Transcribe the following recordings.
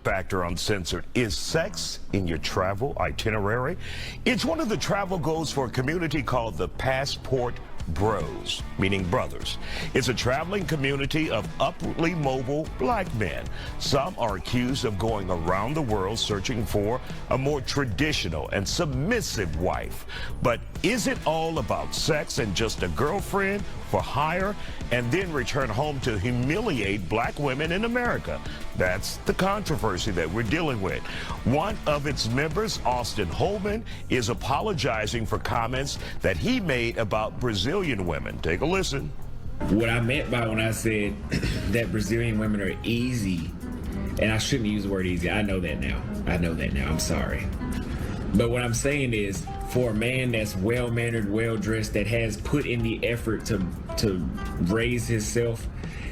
Factor Uncensored. Is sex in your travel itinerary? It's one of the travel goals for a community called the Passport Bros, meaning brothers. It's a traveling community of upwardly mobile black men. Some are accused of going around the world searching for a more traditional and submissive wife. But is it all about sex and just a girlfriend for hire and then return home to humiliate black women in America? That's the controversy that we're dealing with. One of its members, Austin Holman, is apologizing for comments that he made about Brazilian women. Take a listen. What I meant by when I said that Brazilian women are easy, and I shouldn't use the word easy, I know that now. I'm sorry. But what I'm saying is, for a man that's well-mannered, well-dressed, that has put in the effort to raise himself,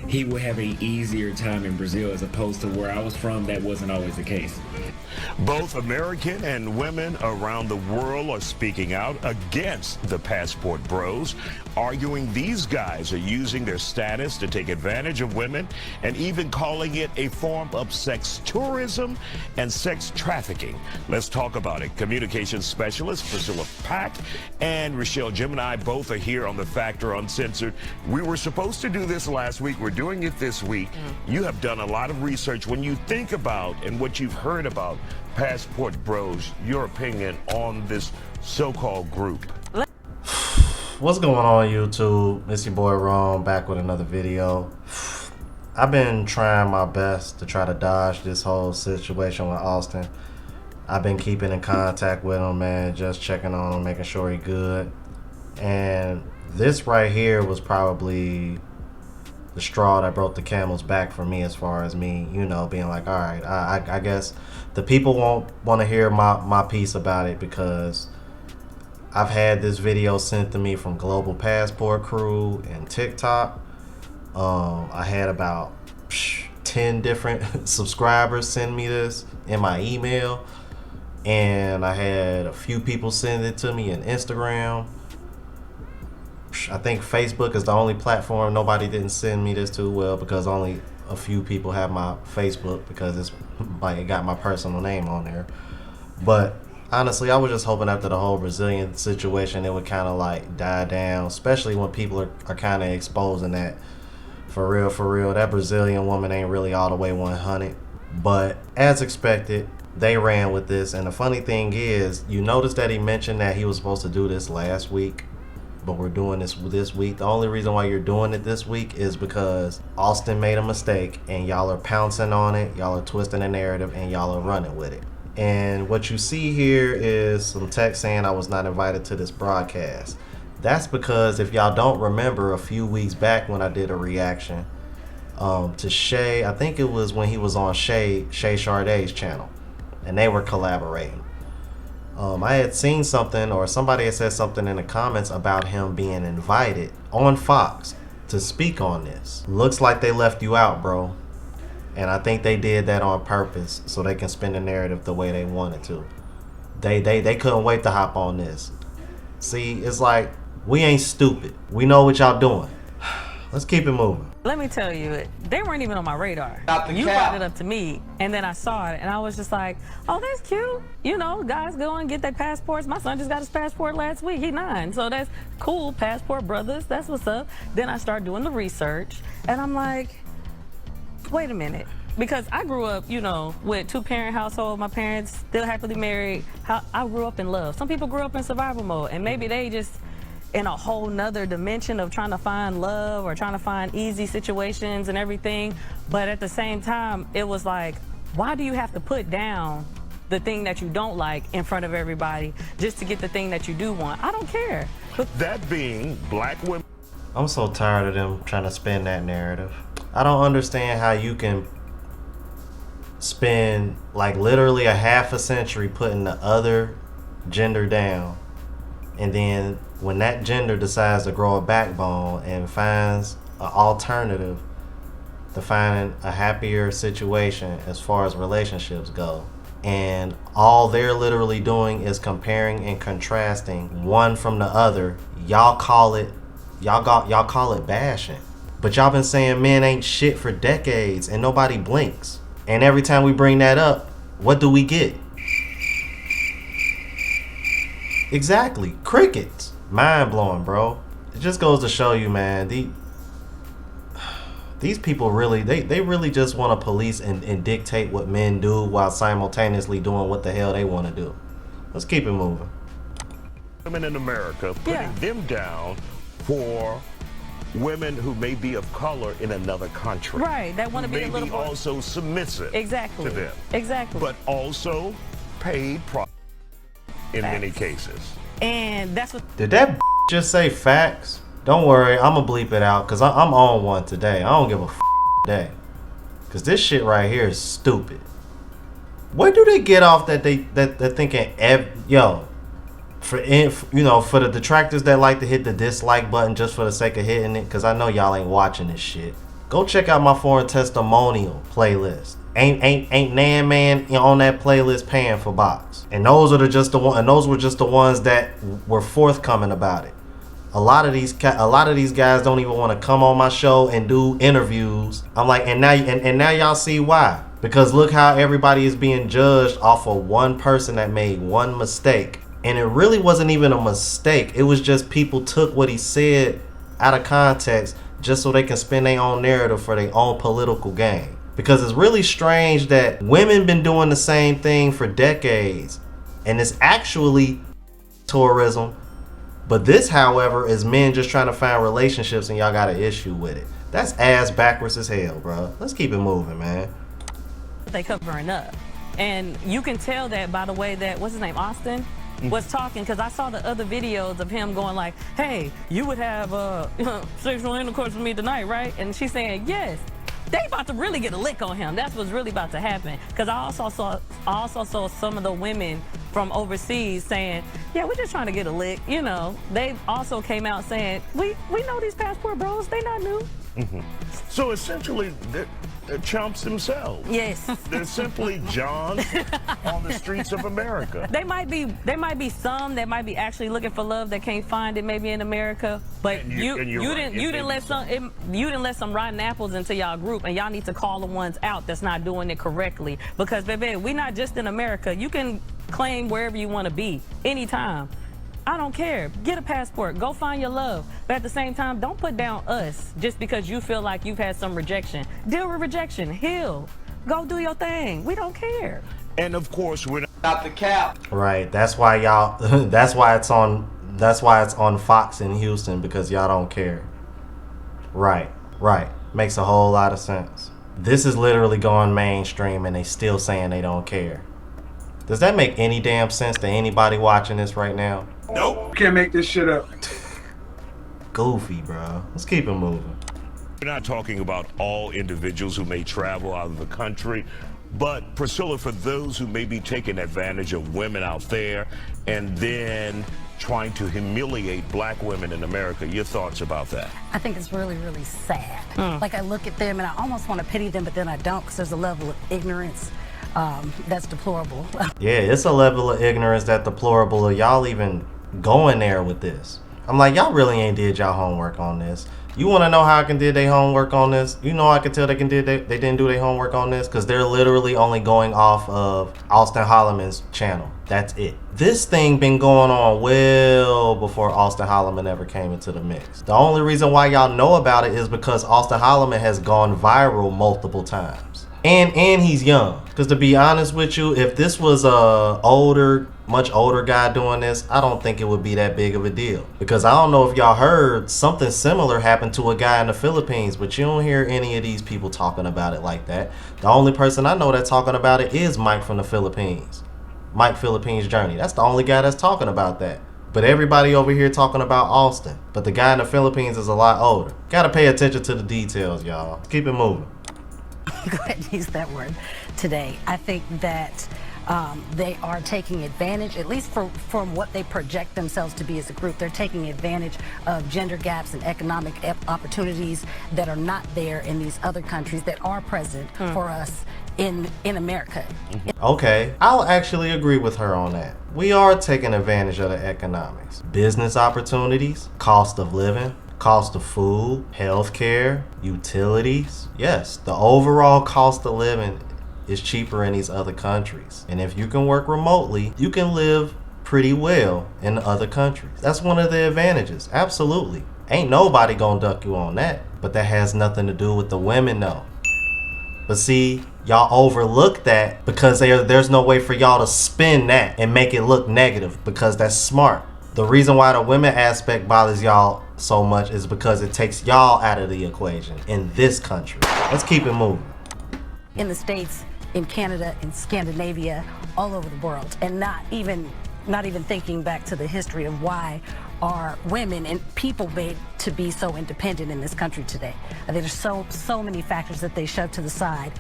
he will have an easier time in Brazil, as opposed to where I was from, that wasn't always the case. Both American and women around the world are speaking out against the Passport Bros, arguing these guys are using their status to take advantage of women and even calling it a form of sex tourism and sex trafficking. Let's talk about it. Communications specialist Priscilla Pack and Rochelle Gemini both are here on The Factor Uncensored. We were supposed to do this last week. We're doing it this week. You have done a lot of research. When you think about and what you've heard about Passport Bros, your opinion on this so-called group? What's going on, YouTube? It's your boy Ron back with another video. I've been trying my best to try to dodge this whole situation with Austin. I've been keeping in contact with him, man, just checking on him, making sure he's good. And this right here was probably the straw that broke the camel's back for me, as far as me, you know, being like, all right, I guess the people won't want to hear my piece about it, because I've had this video sent to me from Global Passport Crew and TikTok. I had about 10 different subscribers send me this in my email, and I had a few people send it to me in Instagram. I think Facebook is the only platform nobody didn't send me this to, well, because only a few people have my Facebook, because it's like it got my personal name on there. But honestly, I was just hoping after the whole Brazilian situation it would kind of like die down, especially when people are kind of exposing that for real, that Brazilian woman ain't really all the way 100. But as expected, they ran with this. And the funny thing is, you notice that he mentioned that he was supposed to do this last week, but we're doing this week. The only reason why you're doing it this week is because Austin made a mistake and y'all are pouncing on it, y'all are twisting the narrative, and y'all are running with it. And what you see here is some text saying I was not invited to this broadcast. That's because, if y'all don't remember, a few weeks back when I did a reaction to Shay, I think it was when he was on Shay Shardae's channel, and they were collaborating. I had seen something, or somebody had said something in the comments about him being invited on Fox to speak on this. Looks like they left you out, bro. And I think they did that on purpose so they can spin the narrative the way they wanted to. They couldn't wait to hop on this. See, it's like, we ain't stupid. We know what y'all doing. Let's keep it moving. Let me tell you, they weren't even on my radar. You brought it up to me, and then I saw it, and I was just like, oh, that's cute. You know, guys go and get their passports. My son just got his passport last week. He's 9, so that's cool. Passport brothers, that's what's up. Then I started doing the research, and I'm like, wait a minute. Because I grew up, you know, with 2-parent household. My parents still happily married. I grew up in love. Some people grew up in survival mode, and maybe they just in a whole nother dimension of trying to find love or trying to find easy situations and everything. But at the same time, it was like, why do you have to put down the thing that you don't like in front of everybody just to get the thing that you do want? I don't care. But that being black women. I'm so tired of them trying to spin that narrative. I don't understand how you can spend like literally a half a century putting the other gender down, and then when that gender decides to grow a backbone and finds an alternative to finding a happier situation as far as relationships go, and all they're literally doing is comparing and contrasting one from the other, y'all call it bashing. But y'all been saying men ain't shit for decades and nobody blinks. And every time we bring that up, what do we get? Exactly. Crickets. Mind blowing, bro. It just goes to show you, man, these people really, they really just want to police and dictate what men do while simultaneously doing what the hell they want to do. Let's keep it moving. Women in America, putting them down for women who may be of color in another country. Right, that want to be a little more also submissive exactly to them. Exactly. But also paid in many cases. And that's what. Did that just say facts? Don't worry, I'm gonna bleep it out because I'm on one today. I don't give a today. Because this shit right here is stupid. Where do they get off that they're thinking, for the detractors that like to hit the dislike button just for the sake of hitting it, because I know y'all ain't watching this shit. Go check out my foreign testimonial playlist. Ain't Nan Man on that playlist paying for box. And those were just the ones that were forthcoming about it. A lot of these guys don't even want to come on my show and do interviews. I'm like, and now y'all see why. Because look how everybody is being judged off of one person that made one mistake. And it really wasn't even a mistake. It was just people took what he said out of context just so they can spin their own narrative for their own political gain. Because it's really strange that women been doing the same thing for decades. And it's actually tourism. But this, however, is men just trying to find relationships and y'all got an issue with it. That's ass backwards as hell, bro. Let's keep it moving, man. They covering up. And you can tell that by the way that, what's his name, Austin? Was talking, because I saw the other videos of him going like, hey, you would have sexual intercourse with me tonight, right? And she's saying, yes. They about to really get a lick on him. That's what's really about to happen. Because I also saw some of the women from overseas saying, yeah, we're just trying to get a lick. You know, they also came out saying, we know these passport bros, they not new. So essentially, they're chumps themselves. Yes. They're simply Johns on the streets of America. There might be some that might be actually looking for love that can't find it maybe in America, but you didn't let some rotten apples into y'all group, and y'all need to call the ones out that's not doing it correctly. Because baby, we not just in America. You can claim wherever you want to be anytime. I don't care. Get a passport. Go find your love. But at the same time, don't put down us just because you feel like you've had some rejection. Deal with rejection. Heal. Go do your thing. We don't care. And of course, we're not the cap. Right. That's why y'all. That's why it's on Fox in Houston, because y'all don't care. Right. Right. Makes a whole lot of sense. This is literally going mainstream, and they still saying they don't care. Does that make any damn sense to anybody watching this right now? Nope. Can't make this shit up. Goofy, bro. Let's keep it moving. We're not talking about all individuals who may travel out of the country, but Priscilla, for those who may be taking advantage of women out there and then trying to humiliate black women in America, your thoughts about that? I think it's really, really sad. Like, I look at them and I almost want to pity them, but then I don't, because there's a level of ignorance that's deplorable. Yeah, it's a level of ignorance that's deplorable of y'all even going there with this. I'm like, y'all really ain't did y'all homework on this. You want to know how I can did their homework on this? You know I can tell they didn't do their homework on this, because they're literally only going off of Austin Holloman's channel. That's it. This thing been going on well before Austin Holloman ever came into the mix. The only reason why y'all know about it is because Austin Holloman has gone viral multiple times. And he's young. Because to be honest with you, if this was a much older guy doing this, I don't think it would be that big of a deal. Because I don't know if y'all heard, something similar happened to a guy in the Philippines, but you don't hear any of these people talking about it like that. The only person I know that's talking about it is Mike from the Philippines. Mike Philippines Journey. That's the only guy that's talking about that. But everybody over here talking about Austin. But the guy in the Philippines is a lot older. Gotta pay attention to the details, y'all. Keep it moving. Go ahead and use that word today. I think that they are taking advantage, at least from what they project themselves to be as a group. They're taking advantage of gender gaps and economic opportunities that are not there in these other countries that are present for us in America. Okay, I'll actually agree with her on that. We are taking advantage of the economics. Business opportunities, cost of living, cost of food, healthcare, utilities. Yes, the overall cost of living is cheaper in these other countries. And if you can work remotely, you can live pretty well in other countries. That's one of the advantages. Absolutely. Ain't nobody gonna duck you on that. But that has nothing to do with the women though. But see, y'all overlook that because there's no way for y'all to spin that and make it look negative, because that's smart. The reason why the women aspect bothers y'all so much is because it takes y'all out of the equation in this country. Let's keep it moving. In the States, in Canada, in Scandinavia, all over the world, and not even thinking back to the history of why are women and people made to be so independent in this country today. I think there's so many factors that they shove to the side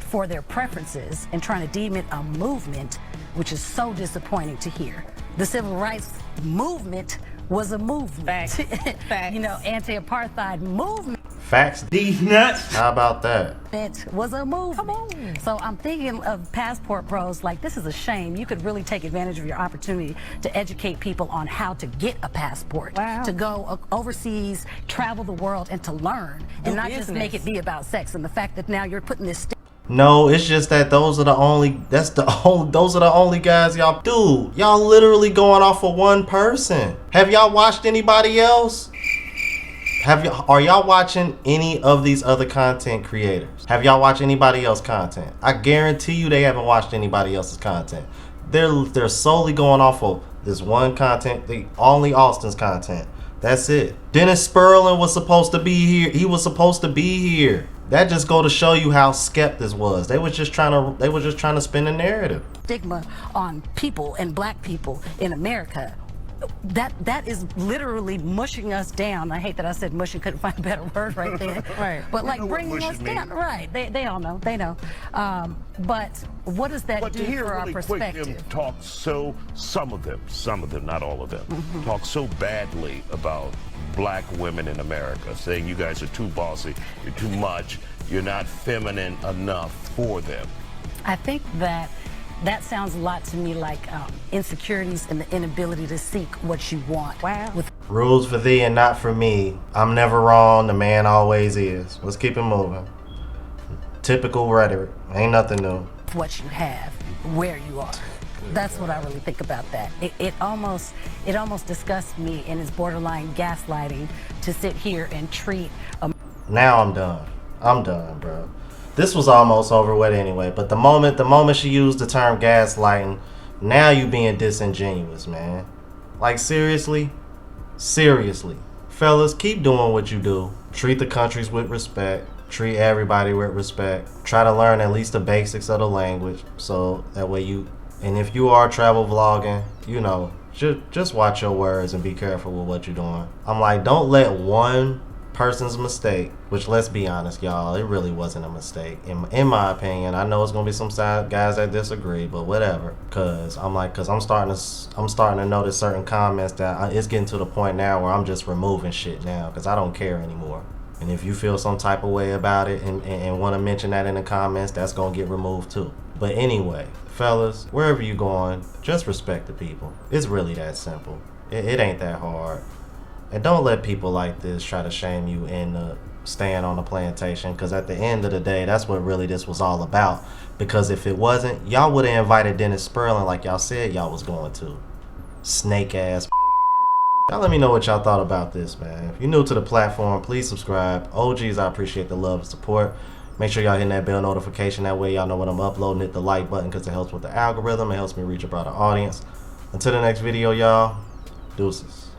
for their preferences and trying to deem it a movement, which is so disappointing to hear. The civil rights movement was a movement. Facts. You know, anti-apartheid movement. Facts. These nuts. How about that? It was a movement. Come on. So I'm thinking of passport bros, like this is a shame. You could really take advantage of your opportunity to educate people on how to get a passport, to go overseas, travel the world, and to learn, and not just make it be about sex. And the fact that now you're putting this. No, it's just that those are the only guys y'all. Dude, y'all literally going off of one person. Have y'all watched anybody else? Are y'all watching any of these other content creators? Have y'all watched anybody else content? I guarantee you they haven't watched anybody else's content. They're solely going off of this one content, only Austin's content. That's it. Dennis Sperling was supposed to be here. He was supposed to be here. That just go to show you how skept this was. They was just trying to spin a narrative. Stigma on people and black people in America. That is literally mushing us down. I hate that I said mushing, couldn't find a better word right there. Right. But like bringing us down. Right. They all know. They know. But what does that do for our perspective? Them talk some of them, not all of them, talk so badly about black women in America, saying you guys are too bossy, you're too much, you're not feminine enough for them. I think that sounds a lot to me like insecurities and the inability to seek what you want. Wow. Rules for thee and not for me. I'm never wrong, the man always is. Let's keep it moving. Typical rhetoric. Ain't nothing new. What you have, where you are. That's what I really think about that. It almost disgusts me and is borderline gaslighting to sit here and treat Now I'm done. I'm done, bro. This was almost over with anyway, but the moment she used the term gaslighting, now you being disingenuous, man. Like seriously? Seriously. Fellas, keep doing what you do. Treat the countries with respect. Treat everybody with respect. Try to learn at least the basics of the language, so that way and if you are travel vlogging, you know, just watch your words and be careful with what you're doing. I'm like, don't let one person's mistake, which let's be honest, y'all, it really wasn't a mistake in my opinion. I know it's gonna be some guys that disagree, but whatever. Cause I'm starting to notice certain comments that it's getting to the point now where I'm just removing shit now, cause I don't care anymore. And if you feel some type of way about it and want to mention that in the comments, that's gonna get removed too. But anyway, fellas, wherever you going, just respect the people. It's really that simple. It ain't that hard. And don't let people like this try to shame you into staying on the plantation, because at the end of the day, that's what really this was all about. Because if it wasn't, y'all would have invited Dennis Sperling like y'all said y'all was going to. Snake ass. Y'all let me know what y'all thought about this, man. If you're new to the platform, please subscribe. OGs, I appreciate the love and support. Make sure y'all hitting that bell notification. That way y'all know when I'm uploading. Hit the like button because it helps with the algorithm. It helps me reach a broader audience. Until the next video, y'all. Deuces.